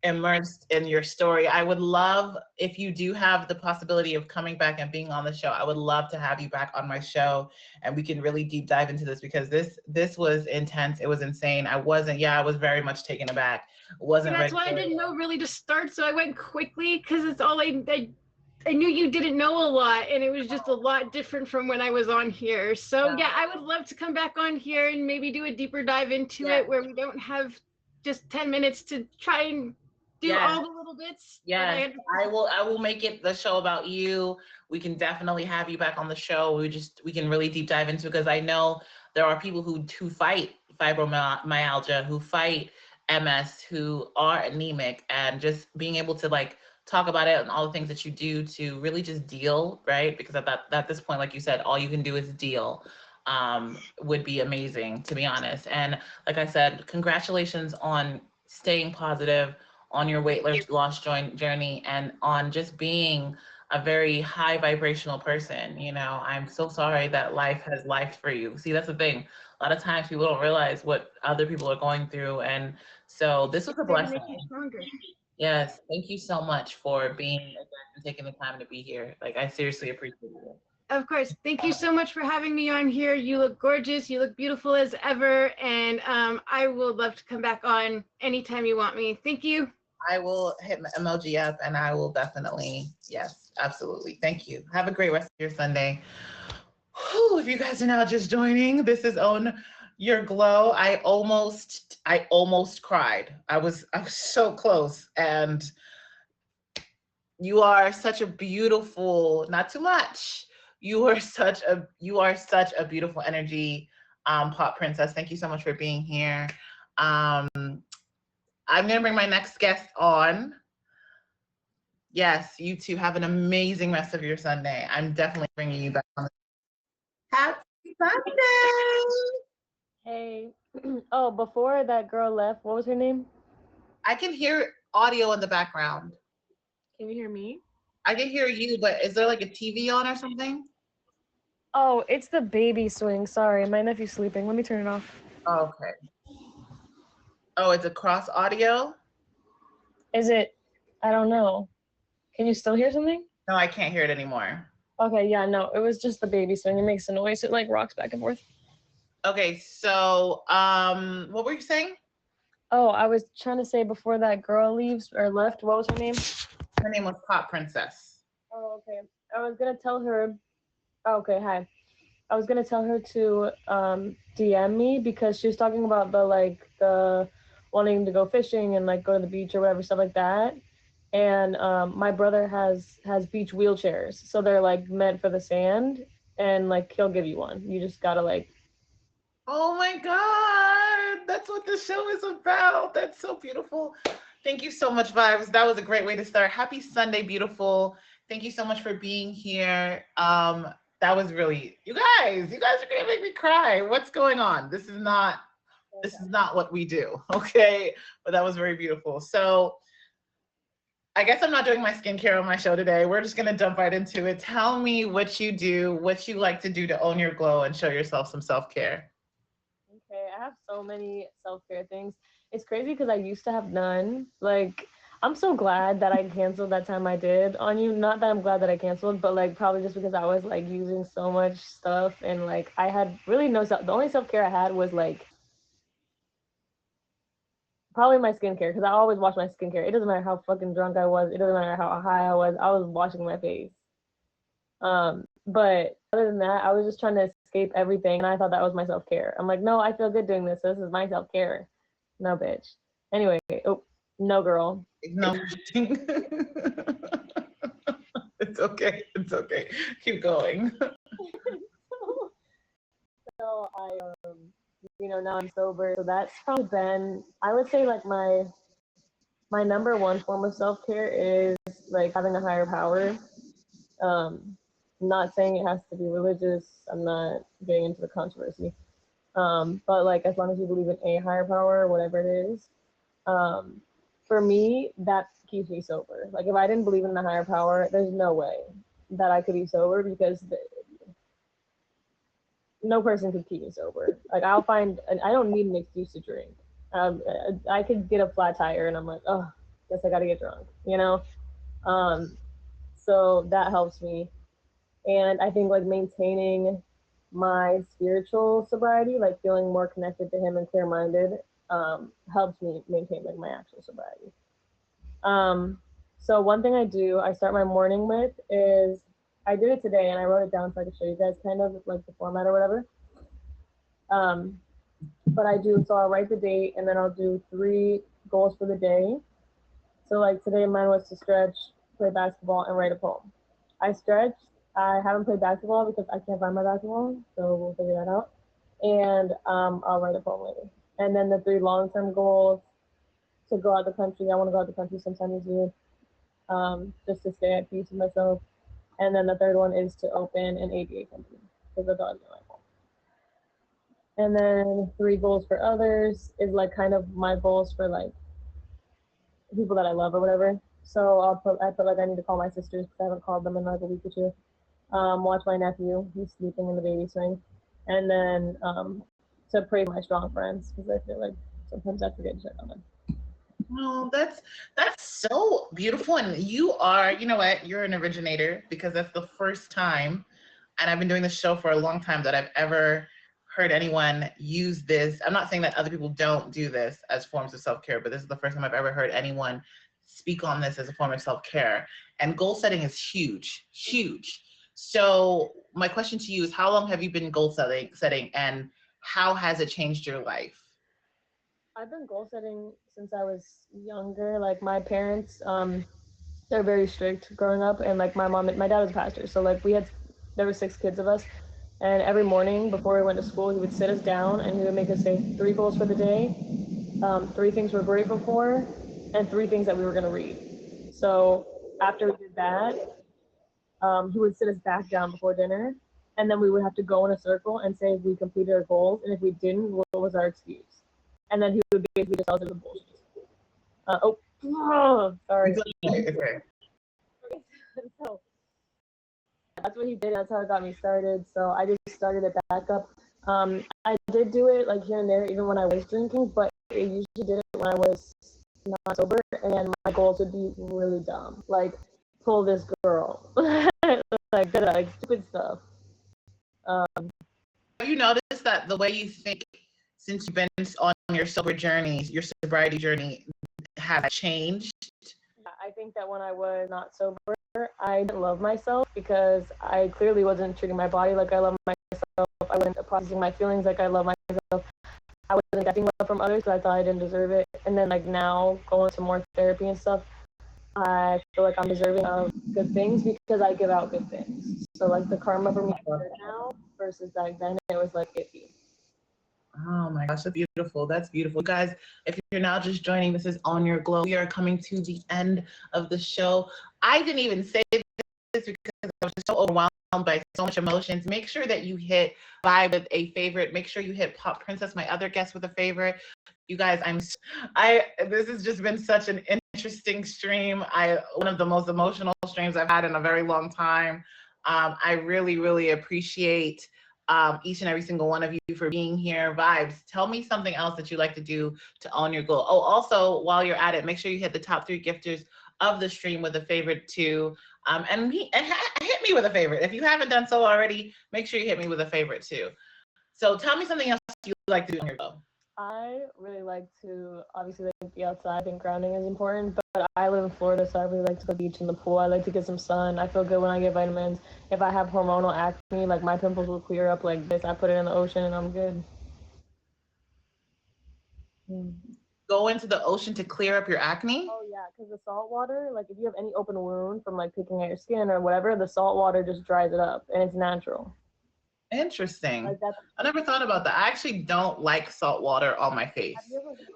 immersed in your story. I would love, if you do have the possibility of coming back and being on the show, I would love to have you back on my show and we can really deep dive into this, because this was intense. It was insane. I was very much taken aback. Wasn't That's ready why I for it. didn't know really to start, so I went quickly because it's all I knew you didn't know a lot, and it was just a lot different from when I was on here. So yeah, I would love to come back on here and maybe do a deeper dive into it where we don't have just 10 minutes to try and do all the little bits. Yes, I will make it the show about you. We can definitely have you back on the show. We can really deep dive into it, because I know there are people who fight fibromyalgia, who fight MS, who are anemic, and just being able to like talk about it and all the things that you do to really just deal, right? Because at this point, like you said, all you can do is deal. Would be amazing, to be honest. And like I said, congratulations on staying positive, on your weight loss journey, and on just being a very high vibrational person. You know, I'm so sorry that life has life for you. See, that's the thing. A lot of times people don't realize what other people are going through. And so this was a blessing. Yes, thank you so much for being and taking the time to be here. Like, I seriously appreciate it. Of course. Thank you so much for having me on here. You look gorgeous. You look beautiful as ever. And I will love to come back on anytime you want me. Thank you. I will hit my emoji up and I will definitely, yes, absolutely. Thank you. Have a great rest of your Sunday. Whew, if you guys are now just joining, this is Own Your Glow. I almost cried. I was so close. And you are such a beautiful, not too much. You are such a beautiful energy, Pop Princess. Thank you so much for being here. I'm gonna bring my next guest on. Yes, you two have an amazing rest of your Sunday. I'm definitely bringing you back on. Have Sunday. Hey. Oh, before that girl left, what was her name? I can hear audio in the background. Can you hear me? I can hear you, but is there like a TV on or something? Oh, it's the baby swing. Sorry, my nephew's sleeping. Let me turn it off. Oh, okay. Oh, it's a cross audio? Is it? I don't know. Can you still hear something? No, I can't hear it anymore. Okay, yeah, no, it was just the baby swing. It makes a noise. It like rocks back and forth. Okay, so what were you saying? Oh, I was trying to say before that girl leaves or left, what was her name? Her name was Pop Princess. Oh, okay. I was gonna tell her. Oh, okay, hi. I was gonna tell her to DM me because she was talking about the wanting to go fishing and like go to the beach or whatever stuff like that. And my brother has beach wheelchairs, so they're like meant for the sand, and like he'll give you one. You just gotta like. Oh my God, that's what the show is about. That's so beautiful. Thank you so much, Vibes. That was a great way to start. Happy Sunday, beautiful. Thank you so much for being here. That was really, you guys are gonna make me cry. What's going on? This is not what we do, okay? But that was very beautiful. So I guess I'm not doing my skincare on my show today. We're just gonna jump right into it. Tell me what you do, what you like to do to own your glow and show yourself some self-care. Okay, I have so many self-care things. It's crazy because I used to have none. Like, I'm so glad that I canceled that time I did on you. Not that I'm glad that I canceled, but like probably just because I was like using so much stuff and like I had really no self. The only self-care I had was like probably my skincare because I always wash my skincare. It doesn't matter how fucking drunk I was. It doesn't matter how high I was washing my face. But other than that, I was just trying to escape everything, and I thought that was my self care. I'm like, no, I feel good doing this. So this is my self care. No, bitch. Anyway, oh, no, girl. No. It's okay. It's okay. Keep going. So I, now I'm sober. So that's probably been, I would say, like my number one form of self care is like having a higher power. I'm not saying it has to be religious. I'm not getting into the controversy. But like as long as you believe in a higher power, whatever it is, for me that keeps me sober. Like if I didn't believe in the higher power, there's no way that I could be sober because no person could keep me sober. Like I'll find, and I don't need an excuse to drink. I could get a flat tire and I'm like, oh, guess I gotta get drunk, you know. Um, so that helps me, and I think like maintaining my spiritual sobriety, like feeling more connected to him and clear-minded, helps me maintain like my actual sobriety. Um, so one thing I start my morning with is I did it today and I wrote it down so I could show you guys kind of like the format or whatever. Um, but so I'll write the date and then I'll do 3 goals for the day. So like today mine was to stretch, play basketball, and write a poem. I stretched. I haven't played basketball because I can't find my basketball, so we'll figure that out. And I'll write a poem later. And then the 3 long-term goals to go out the country. I want to go out the country sometime this year, just to stay at peace with myself. And then the 3rd one is to open an ABA company because the dog's in my home. And then 3 goals for others is like kind of my goals for like people that I love or whatever. So I put like I need to call my sisters because I haven't called them in like a week or 2. Watch my nephew, he's sleeping in the baby swing, and then to pray for my strong friends because I feel like sometimes I forget to check on them. Oh, that's so beautiful. And you know what? You're an originator because that's the first time, and I've been doing this show for a long time, that I've ever heard anyone use this. I'm not saying that other people don't do this as forms of self-care, but this is the first time I've ever heard anyone speak on this as a form of self-care. And goal setting is huge, huge. So my question to you is, how long have you been goal setting and how has it changed your life? I've been goal setting since I was younger. Like my parents, they're very strict growing up, and like my dad was a pastor, so like there were 6 kids of us, and every morning before we went to school, he would sit us down and he would make us say 3 goals for the day, 3 things we're grateful for, and 3 things that we were going to read. So after we did that, he would sit us back down before dinner and then we would have to go in a circle and say if we completed our goals, and if we didn't, what was our excuse? And then he would basically just tell us it was bullshit. Sorry. Okay. So that's what he did. That's how it got me started. So I just started it back up. I did do it like here and there, even when I was drinking, but I usually did it when I was not sober, and my goals would be really dumb, like pull this girl, like stupid stuff. Have you noticed that the way you think since you've been on your sober journey, your sobriety journey, has changed? I think that when I was not sober, I didn't love myself because I clearly wasn't treating my body like I love myself. I wasn't processing my feelings like I love myself. I wasn't getting love from others because I thought I didn't deserve it. And then like now going to more therapy and stuff, I feel like I'm deserving of good things because I give out good things. So like the karma for me is better now versus back then it was like iffy. Oh my gosh, that's beautiful. That's beautiful. Guys, if you're now just joining, this is On Your Glow. We are coming to the end of the show. I didn't even say this because I was just so overwhelmed by so much emotions. Make sure that you hit vibe with a favorite. Make sure you hit Pop Princess, my other guest, with a favorite. You guys, this has just been such an interesting stream. One of the most emotional streams I've had in a very long time. I really, really appreciate each and every single one of you for being here. Vibes, tell me something else that you like to do to own your goal. Oh, also, while you're at it, make sure you hit the top 3 gifters of the stream with a favorite too. And hit me with a favorite. If you haven't done so already, make sure you hit me with a favorite too. So tell me something else you like to do on your goal. I really like to obviously like be outside. I think grounding is important, but I live in Florida, so I really like to go to the beach and the pool. I like to get some sun. I feel good when I get vitamins. If I have hormonal acne, like my pimples will clear up like this. I put it in the ocean and I'm good. Go into the ocean to clear up your acne? Oh yeah, because the salt water, like if you have any open wound from like picking at your skin or whatever, the salt water just dries it up and it's natural. Interesting. Like I never thought about that. I actually don't like salt water on my face.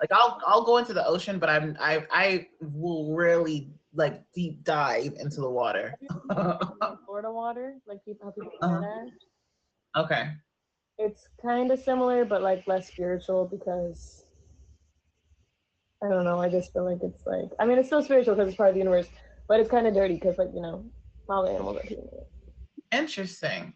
Like I'll go into the ocean, but I will really like deep dive into the water. Florida water, like how people there. Okay. It's kind of similar, but like less spiritual because I don't know. I just feel like it's like it's still spiritual because it's part of the universe, but it's kind of dirty because like all the animals are eating it. Interesting.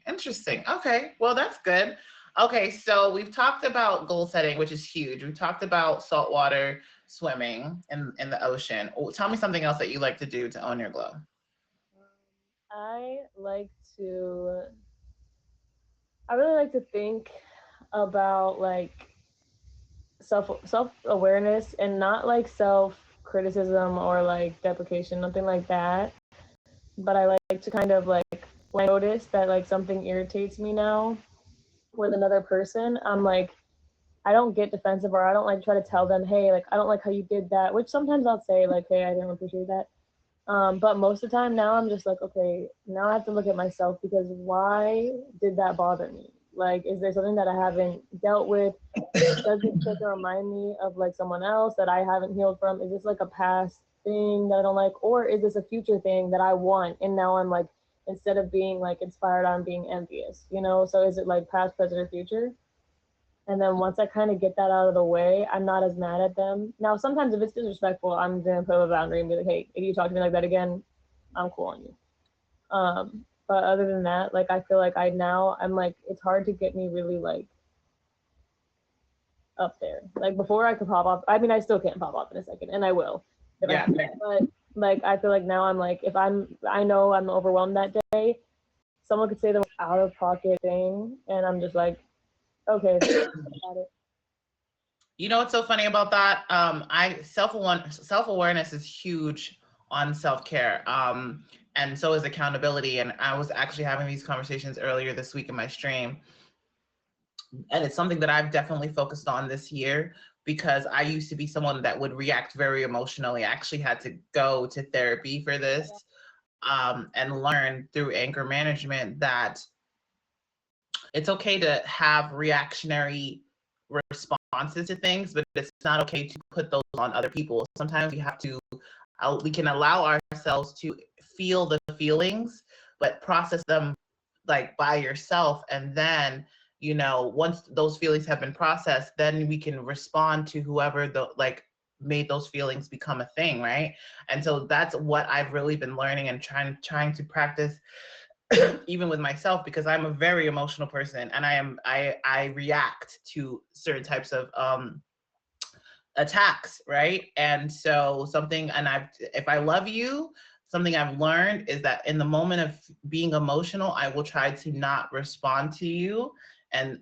Okay, well, that's good. Okay, so we've talked about goal setting, which is huge. We talked about saltwater swimming in the ocean. Tell me something else that you like to do to own your glow. I really like to think about like self-awareness and not like self-criticism or like deprecation, nothing like that. But I like to kind of like when I notice that like something irritates me now with another person, I'm like, I don't get defensive or I don't like try to tell them, hey, like I don't like how you did that, which sometimes I'll say like, hey, I didn't appreciate that. But most of the time now I'm just like, okay, now I have to look at myself because why did that bother me? Like, is there something that I haven't dealt with? Does it remind me of like someone else that I haven't healed from? Is this like a past thing that I don't like? Or is this a future thing that I want? And now I'm like, instead of being like inspired, I'm being envious, So is it like past, present, or future? And then once I kind of get that out of the way, I'm not as mad at them. Now, sometimes if it's disrespectful, I'm going to put a boundary and be like, hey, if you talk to me like that again, I'm cool on you. But other than that, like, I feel like I'm like, it's hard to get me really like up there. Like before I could pop off. I still can't pop off in a second and I will. Yeah. But like, I feel like now I'm like, I know I'm overwhelmed that day, someone could say the most out of pocket thing and I'm just like, okay, got it. You know what's so funny about that? Self-awareness is huge on self-care. And so is accountability. And I was actually having these conversations earlier this week in my stream. And it's something that I've definitely focused on this year because I used to be someone that would react very emotionally. I actually had to go to therapy for this and learn through anger management that it's okay to have reactionary responses to things, but it's not okay to put those on other people. Sometimes we can allow ourselves to feel the feelings, but process them like by yourself. And then, you know, once those feelings have been processed, then we can respond to whoever the like made those feelings become a thing, right? And so that's what I've really been learning and trying to practice even with myself, because I'm a very emotional person, and I react to certain types of attacks, right? And so if I love you, something I've learned is that in the moment of being emotional, I will try to not respond to you, and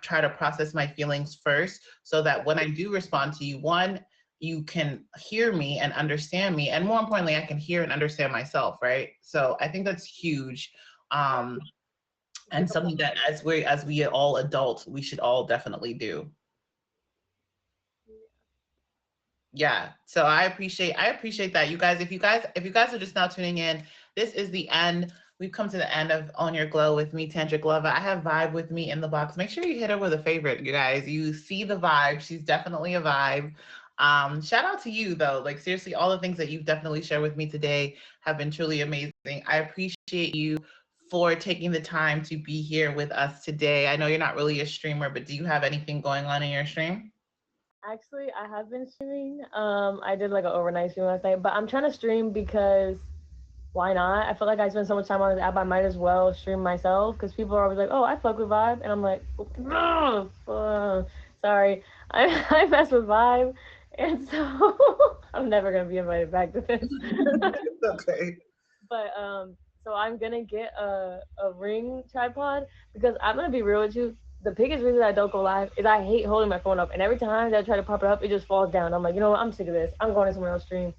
try to process my feelings first, so that when I do respond to you, one, you can hear me and understand me, and more importantly, I can hear and understand myself, right? So I think that's huge, and something that as we all adults, we should all definitely do. Yeah, so I appreciate that, you guys. If you guys are just now tuning in, this is the end. We've come to the end of Own Your Glow with me, Tantric Glover. I have Vibe with me in the box. Make sure you hit her with a favorite, you guys. You see the vibe. She's definitely a vibe. Shout out to you though. Like seriously, all the things that you've definitely shared with me today have been truly amazing. I appreciate you for taking the time to be here with us today. I know you're not really a streamer, but do you have anything going on in your stream? Actually, I have been streaming. I did like an overnight stream last night, but I'm trying to stream because why not? I feel like I spend so much time on this app, I might as well stream myself, because people are always like, oh, I fuck with Vibe. And I'm like, sorry, I mess with Vibe. And so I'm never going to be invited back to this. Okay. But so I'm going to get a Ring tripod, because I'm going to be real with you. The biggest reason I don't go live is I hate holding my phone up. And every time that I try to pop it up, it just falls down. I'm like, you know what? I'm sick of this. I'm going to someone else's stream.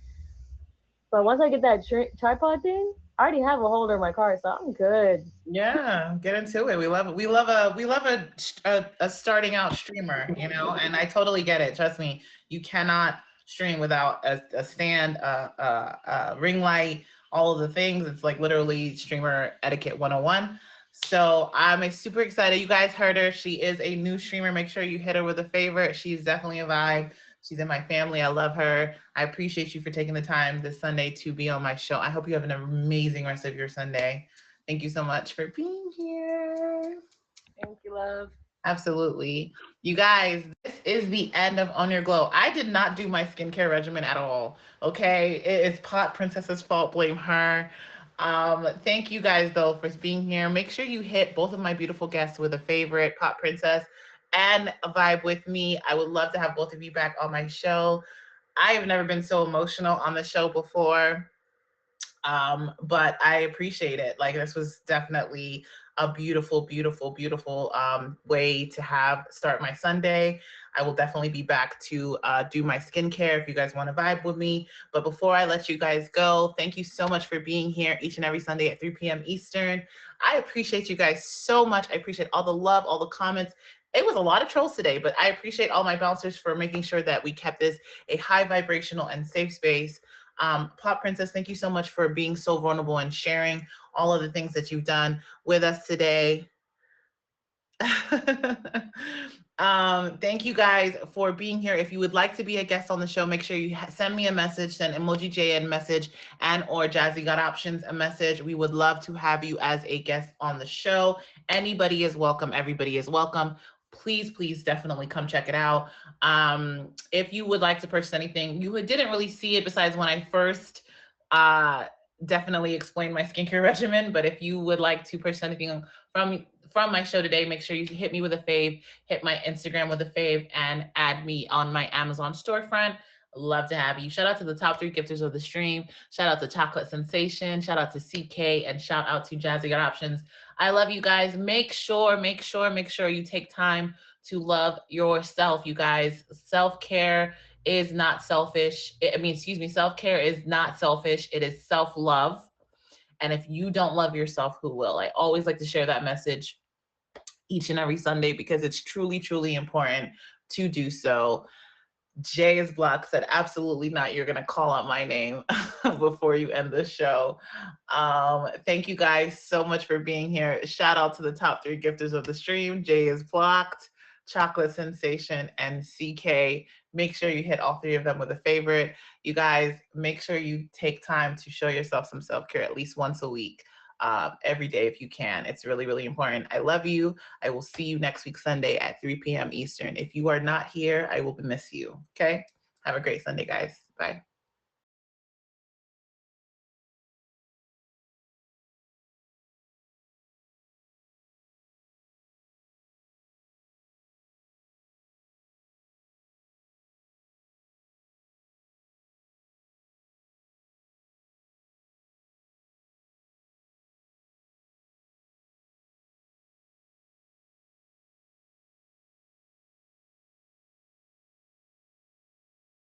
But once I get that tripod thing, I already have a holder in my car, so I'm good. Yeah, get into it. We love it. We love a starting out streamer, you know, and I totally get it. Trust me, you cannot stream without a stand, a ring light, all of the things. It's like literally streamer etiquette 101. So I'm super excited. You guys heard her. She is a new streamer. Make sure you hit her with a favorite. She's definitely a vibe. She's in my family. I love her. I appreciate you for taking the time this Sunday to be on my show. I hope you have an amazing rest of your Sunday. Thank you so much for being here. Thank you, love. Absolutely. You guys, this is the end of Own Your Glow. I did not do my skincare regimen at all. Okay. It is Pot Princess's fault. Blame her. Thank you guys though for being here. Make sure you hit both of my beautiful guests with a favorite, Pot Princess and a Vibe with me. I would love to have both of you back on my show. I have never been so emotional on the show before. But I appreciate it. Like this was definitely a beautiful, beautiful, beautiful way to start my Sunday. I will definitely be back to do my skincare if you guys want to vibe with me. But before I let you guys go, thank you so much for being here each and every Sunday at 3 p.m. Eastern. I appreciate you guys so much. I appreciate all the love, all the comments. It was a lot of trolls today, but I appreciate all my bouncers for making sure that we kept this a high vibrational and safe space. Pop Princess, thank you so much for being so vulnerable and sharing all of the things that you've done with us today. Thank you guys for being here. If you would like to be a guest on the show, make sure you send me a message, send Emoji JN message and or Jazzy Got Options a message. We would love to have you as a guest on the show. Anybody is welcome. Everybody is welcome. Please, please definitely come check it out. If you would like to purchase anything, you didn't really see it besides when I first definitely explained my skincare regimen. But if you would like to purchase anything from my show today, make sure you hit me with a fave, hit my Instagram with a fave, and add me on my Amazon storefront. Love to have you. Shout out to the top 3 gifters of the stream. Shout out to Chocolate Sensation. Shout out to CK, and shout out to Jazzy Got Options. I love you guys. Make sure you take time to love yourself, you guys. Self-care is not selfish. Self-care is not selfish. It is self-love. And if you don't love yourself, who will? I always like to share that message each and every Sunday because it's truly, truly important to do so. Jay is blocked, said, absolutely not. You're going to call out my name before you end the show. Thank you guys so much for being here. Shout out to the top 3 gifters of the stream. Jay is blocked, Chocolate Sensation, and CK. Make sure you hit all 3 of them with a favorite. You guys, make sure you take time to show yourself some self-care at least once a week. every day if you can. It's really, really important. I love you. I will see you next week, Sunday at 3 p.m. Eastern. If you are not here, I will miss you. Okay? Have a great Sunday, guys. Bye.